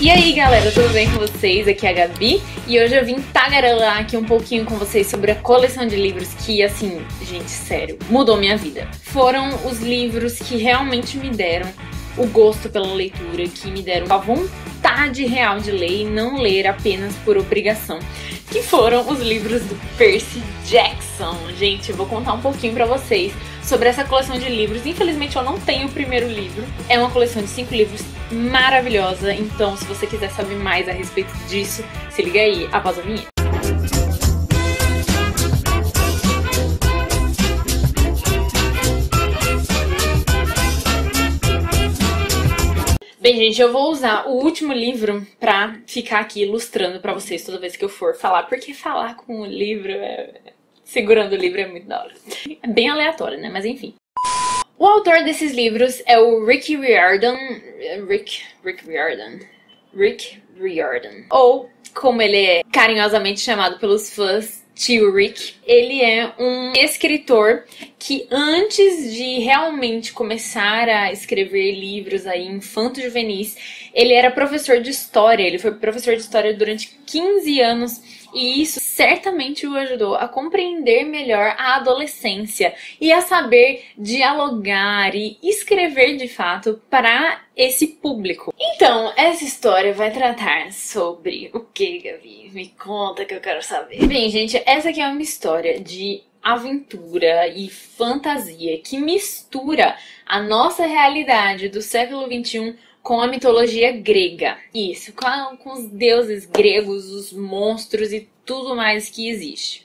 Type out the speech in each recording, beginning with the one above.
E aí galera, tudo bem com vocês? Aqui é a Gabi e hoje eu vim tagarelar aqui um pouquinho com vocês sobre a coleção de livros que, assim, gente, sério, mudou minha vida. Foram os livros que realmente me deram o gosto pela leitura, que me deram a vontade real de ler e não ler apenas por obrigação, que foram os livros do Percy Jackson. Gente, eu vou contar um pouquinho pra vocês sobre essa coleção de livros. Infelizmente eu não tenho o primeiro livro. É uma coleção de 5 livros maravilhosa, então se você quiser saber mais a respeito disso, se liga aí após a vinheta. Bem, gente, eu vou usar o último livro pra ficar aqui ilustrando pra vocês toda vez que eu for falar, porque falar com o livro, segurando o livro é muito da hora. É bem aleatório, né? Mas enfim. O autor desses livros é o Rick Riordan. Rick Riordan. Ou, como ele é carinhosamente chamado pelos fãs, Tio Rick. Ele é um escritor que, antes de realmente começar a escrever livros aí infanto-juvenis, ele era professor de história. Ele foi professor de história durante 15 anos e isso certamente o ajudou a compreender melhor a adolescência e a saber dialogar e escrever de fato para esse público. Então, essa história vai tratar sobre o que, Gabi? Me conta que eu quero saber. Bem, gente, essa aqui é uma história de aventura e fantasia que mistura a nossa realidade do século XXI com a mitologia grega. Isso, com os deuses gregos, os monstros e tudo mais que existe.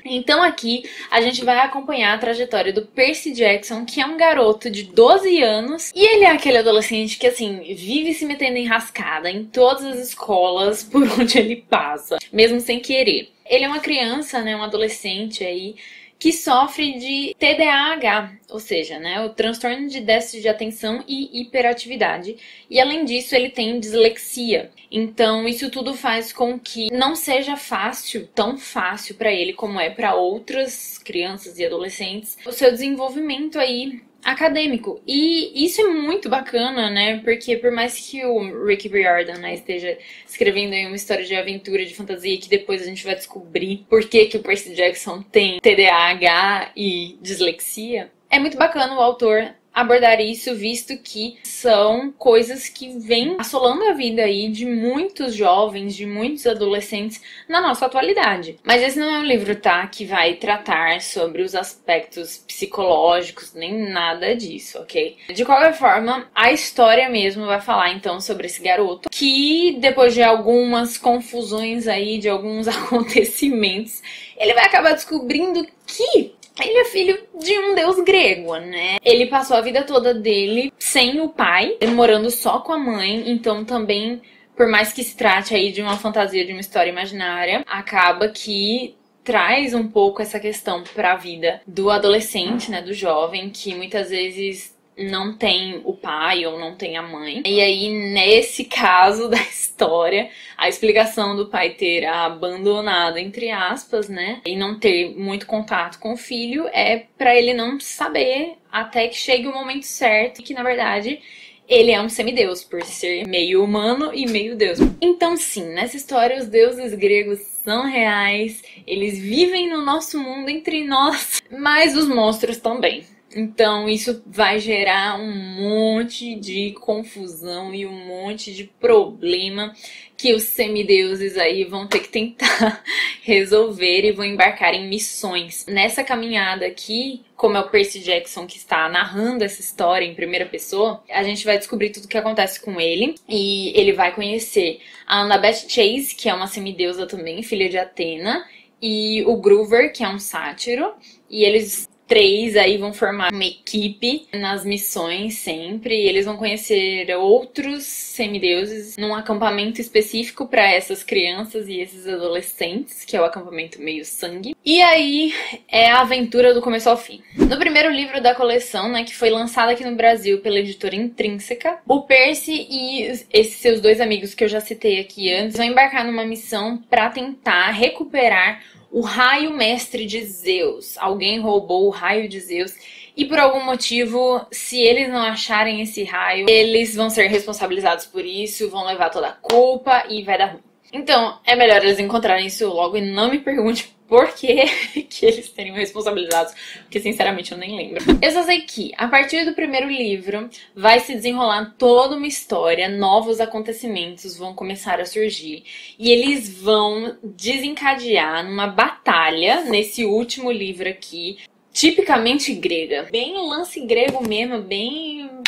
Então aqui a gente vai acompanhar a trajetória do Percy Jackson, que é um garoto de 12 anos. E ele é aquele adolescente que, assim, vive se metendo em rascada em todas as escolas por onde ele passa, mesmo sem querer. Ele é uma criança, né, um adolescente aí, que sofre de TDAH, ou seja, né, o transtorno de déficit de atenção e hiperatividade. E além disso, ele tem dislexia. Então, isso tudo faz com que não seja fácil, tão fácil para ele como é para outras crianças e adolescentes, o seu desenvolvimento aí acadêmico. E isso é muito bacana, né? Porque por mais que o Rick Riordan, né, esteja escrevendo aí uma história de aventura, de fantasia, que depois a gente vai descobrir por que o Percy Jackson tem TDAH e dislexia, é muito bacana o autor abordar isso, visto que são coisas que vêm assolando a vida aí de muitos jovens, de muitos adolescentes na nossa atualidade. Mas esse não é um livro, tá, que vai tratar sobre os aspectos psicológicos, nem nada disso, ok? De qualquer forma, a história mesmo vai falar então sobre esse garoto que, depois de algumas confusões aí, de alguns acontecimentos, ele vai acabar descobrindo que ele é filho de um deus grego, né? Ele passou a vida toda dele sem o pai, morando só com a mãe, então também, por mais que se trate aí de uma fantasia, de uma história imaginária, acaba que traz um pouco essa questão para a vida do adolescente, né, do jovem, que muitas vezes não tem o pai ou não tem a mãe. E aí, nesse caso da história, a explicação do pai ter abandonado, entre aspas, né, e não ter muito contato com o filho é pra ele não saber até que chegue o momento certo, que na verdade ele é um semideus, por ser meio humano e meio deus. Então sim, nessa história os deuses gregos são reais, eles vivem no nosso mundo entre nós, mas os monstros também. Então isso vai gerar um monte de confusão e um monte de problema que os semideuses aí vão ter que tentar resolver e vão embarcar em missões. Nessa caminhada aqui, como é o Percy Jackson que está narrando essa história em primeira pessoa, a gente vai descobrir tudo o que acontece com ele e ele vai conhecer a Annabeth Chase, que é uma semideusa também, filha de Atena, e o Groover, que é um sátiro, e eles 3 aí vão formar uma equipe nas missões sempre, e eles vão conhecer outros semideuses num acampamento específico para essas crianças e esses adolescentes, que é o acampamento meio sangue. E aí é a aventura do começo ao fim. No primeiro livro da coleção, né, que foi lançado aqui no Brasil pela editora Intrínseca, o Percy e esses seus 2 amigos que eu já citei aqui antes vão embarcar numa missão para tentar recuperar o raio mestre de Zeus. Alguém roubou o raio de Zeus e por algum motivo, se eles não acharem esse raio, eles vão ser responsabilizados por isso, vão levar toda a culpa e vai dar ruim. Então, é melhor eles encontrarem isso logo e não me pergunte por que eles seriam responsabilizados, porque sinceramente eu nem lembro. Eu só sei que, a partir do primeiro livro, vai se desenrolar toda uma história, novos acontecimentos vão começar a surgir, e eles vão desencadear numa batalha, nesse último livro aqui, tipicamente grega. Bem lance grego mesmo, bem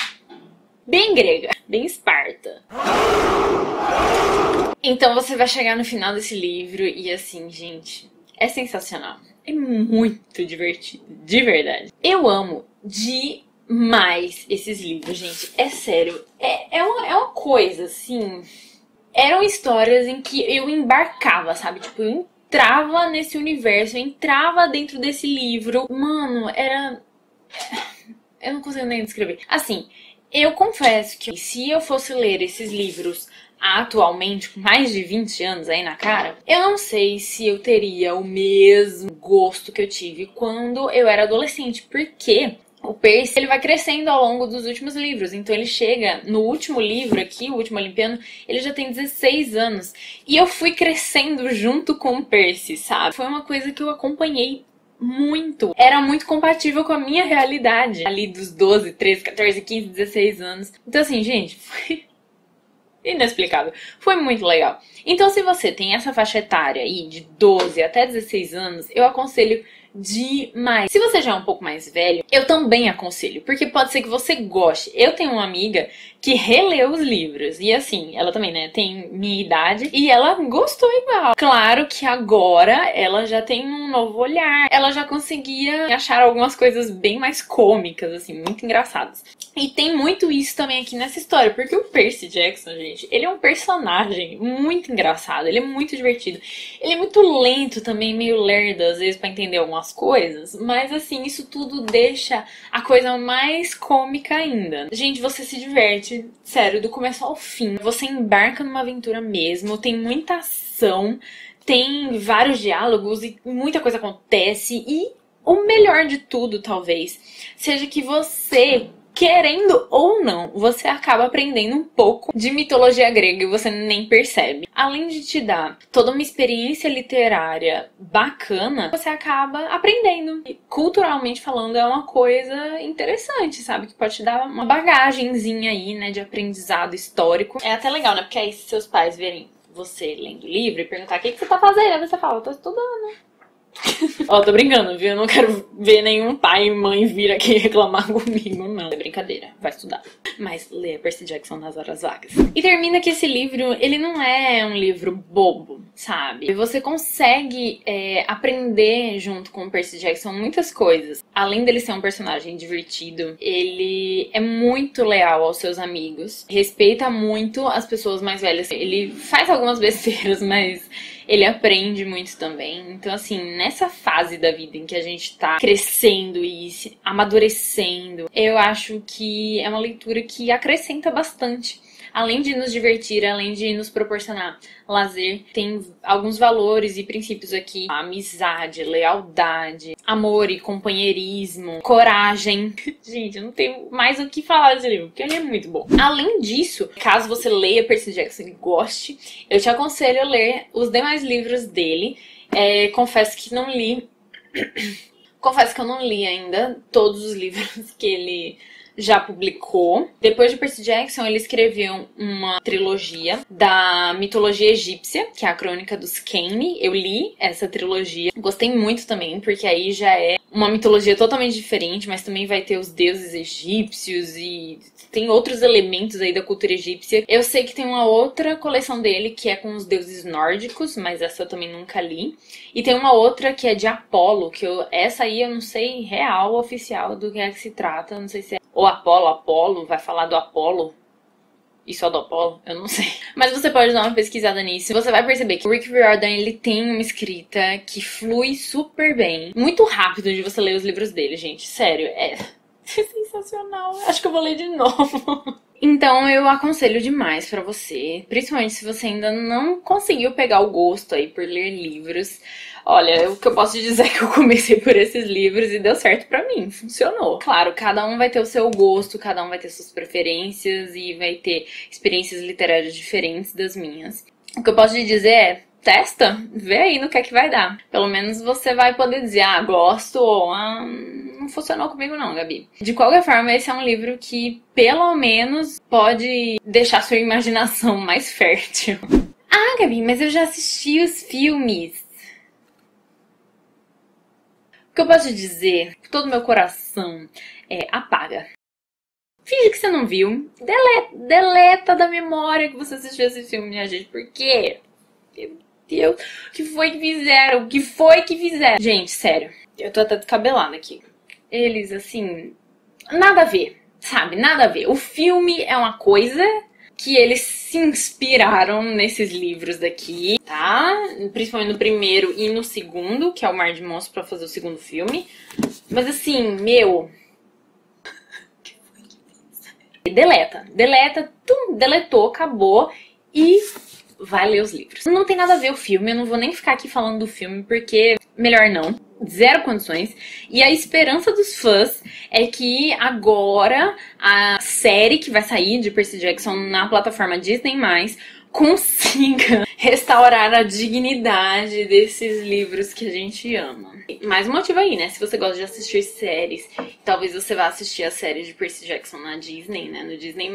grega, bem Esparta. Então você vai chegar no final desse livro e assim, gente, é sensacional. É muito divertido, de verdade. Eu amo demais esses livros, gente. É sério, é uma coisa, assim... Eram histórias em que eu embarcava, sabe? Tipo, eu entrava nesse universo, eu entrava dentro desse livro. Mano, era... Eu não consigo nem descrever. Assim, eu confesso que se eu fosse ler esses livros atualmente, com mais de 20 anos aí na cara, eu não sei se eu teria o mesmo gosto que eu tive quando eu era adolescente, porque o Percy, ele vai crescendo ao longo dos últimos livros, então ele chega no último livro aqui, o Último Olimpiano, ele já tem 16 anos, e eu fui crescendo junto com o Percy, sabe? Foi uma coisa que eu acompanhei muito. Era muito compatível com a minha realidade, ali dos 12, 13, 14, 15, 16 anos. Então assim, gente, foi inexplicável. Foi muito legal. Então, se você tem essa faixa etária aí de 12 até 16 anos, eu aconselho demais. Se você já é um pouco mais velho, eu também aconselho, porque pode ser que você goste. Eu tenho uma amiga que releu os livros, e assim, ela também, né, tem minha idade, e ela gostou igual. Claro que agora ela já tem um novo olhar, ela já conseguia achar algumas coisas bem mais cômicas, assim, muito engraçadas. E tem muito isso também aqui nessa história, porque o Percy Jackson, gente, ele é um personagem muito engraçado, ele é muito divertido. Ele é muito lento também, meio lerdo às vezes pra entender algumas coisas, mas assim, isso tudo deixa a coisa mais cômica ainda. Gente, você se diverte, sério, do começo ao fim. Você embarca numa aventura mesmo, tem muita ação, tem vários diálogos e muita coisa acontece. E o melhor de tudo, talvez, seja que você, querendo ou não, você acaba aprendendo um pouco de mitologia grega e você nem percebe. Além de te dar toda uma experiência literária bacana, você acaba aprendendo. E, culturalmente falando, é uma coisa interessante, sabe? Que pode te dar uma bagagenzinha aí, né, de aprendizado histórico. É até legal, né? Porque aí se seus pais verem você lendo o livro e perguntar o que você tá fazendo, aí você fala, eu tô estudando. Ó, tô brincando, viu? Eu não quero ver nenhum pai e mãe vir aqui reclamar comigo, não. É brincadeira, vai estudar. Mas leia Percy Jackson nas horas vagas. E termina que esse livro, ele não é um livro bobo, sabe? Você consegue aprender junto com o Percy Jackson muitas coisas. Além dele ser um personagem divertido, ele é muito leal aos seus amigos, respeita muito as pessoas mais velhas. Ele faz algumas besteiras, mas ele aprende muito também. Então, assim, nessa fase da vida em que a gente tá crescendo e se amadurecendo, eu acho que é uma leitura que acrescenta bastante. Além de nos divertir, além de nos proporcionar lazer, tem alguns valores e princípios aqui. Amizade, lealdade, amor e companheirismo, coragem. Gente, eu não tenho mais o que falar desse livro, porque ele é muito bom. Além disso, caso você leia Percy Jackson e goste, eu te aconselho a ler os demais livros dele. Confesso que não li... Confesso que eu não li ainda todos os livros que ele já publicou. Depois de Percy Jackson, ele escreveu uma trilogia da mitologia egípcia, que é a Crônica dos Kane. Eu li essa trilogia, gostei muito também, porque aí já é uma mitologia totalmente diferente, mas também vai ter os deuses egípcios e tem outros elementos aí da cultura egípcia. Eu sei que tem uma outra coleção dele que é com os deuses nórdicos, mas essa eu também nunca li. E tem uma outra que é de Apolo, essa aí eu não sei real, oficial, do que é que se trata. Não sei se é ou Apolo, vai falar do Apolo. E só do Apolo, eu não sei. Mas você pode dar uma pesquisada nisso. Você vai perceber que o Rick Riordan, ele tem uma escrita que flui super bem. Muito rápido de você ler os livros dele, gente. Sério, é sensacional. Acho que eu vou ler de novo. Então eu aconselho demais pra você, principalmente se você ainda não conseguiu pegar o gosto aí por ler livros. Olha, o que eu posso te dizer é que eu comecei por esses livros e deu certo pra mim, funcionou. Claro, cada um vai ter o seu gosto, cada um vai ter suas preferências e vai ter experiências literárias diferentes das minhas. O que eu posso te dizer é, testa, vê aí no que é que vai dar. Pelo menos você vai poder dizer, ah, gosto ou não funcionou comigo não, Gabi. De qualquer forma, esse é um livro que, pelo menos, pode deixar sua imaginação mais fértil. Ah, Gabi, mas eu já assisti os filmes. O que eu posso te dizer, todo meu coração, apaga. Finge que você não viu. Deleta da memória que você assistiu esse filme, minha gente. Por quê? Meu Deus, o que foi que fizeram? O que foi que fizeram? Gente, sério, eu tô até descabelada aqui. Eles, assim, nada a ver, sabe? Nada a ver. O filme é uma coisa que eles se inspiraram nesses livros daqui, tá? Principalmente no primeiro e no segundo, que é o Mar de Monstros, pra fazer o segundo filme. Mas assim, meu... Deleta, deletou, acabou e vai ler os livros. Não tem nada a ver o filme, eu não vou nem ficar aqui falando do filme, porque melhor não. Zero condições. E a esperança dos fãs é que agora a série que vai sair de Percy Jackson na plataforma Disney+, consiga restaurar a dignidade desses livros que a gente ama. Mais um motivo aí, né? Se você gosta de assistir séries, talvez você vá assistir a série de Percy Jackson na Disney, né? No Disney+.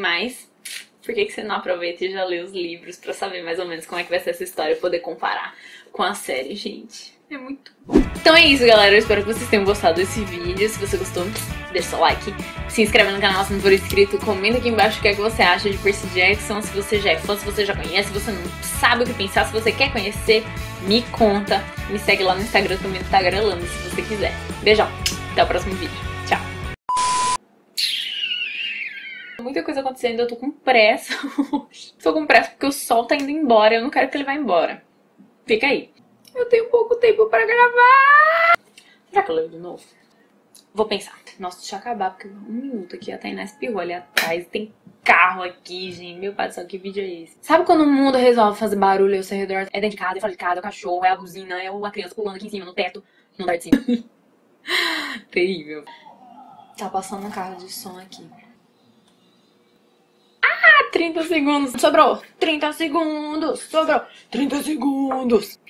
Por que você não aproveita e já lê os livros pra saber mais ou menos como é que vai ser essa história e poder comparar com a série, gente? É muito bom. Então é isso, galera. Eu espero que vocês tenham gostado desse vídeo. Se você gostou, deixa seu like. Se inscreve no canal se não for inscrito. Comenta aqui embaixo o que é que você acha de Percy Jackson. Se você já é fã, se você já conhece, se você não sabe o que pensar, se você quer conhecer, me conta. Me segue lá no Instagram também, no Instagram, se você quiser. Beijão. Até o próximo vídeo. Tchau. Muita coisa acontecendo, eu tô com pressa. Tô com pressa porque o sol tá indo embora. Eu não quero que ele vá embora. Fica aí. Eu tenho pouco tempo pra gravar. Será que eu leio de novo? Vou pensar. Nossa, deixa eu acabar, porque 1 minuto aqui a Tainá espirrou ali atrás. Tem carro aqui, gente. Meu pai do céu, que vídeo é esse? Sabe quando o mundo resolve fazer barulho ao seu redor? É dentro de casa, é fora de casa, é o cachorro, é a buzina, é a criança pulando aqui em cima, no teto, no andar de cima. Terrível. Tá passando um carro de som aqui. 30 segundos. Sobrou 30 segundos. Sobrou 30 segundos.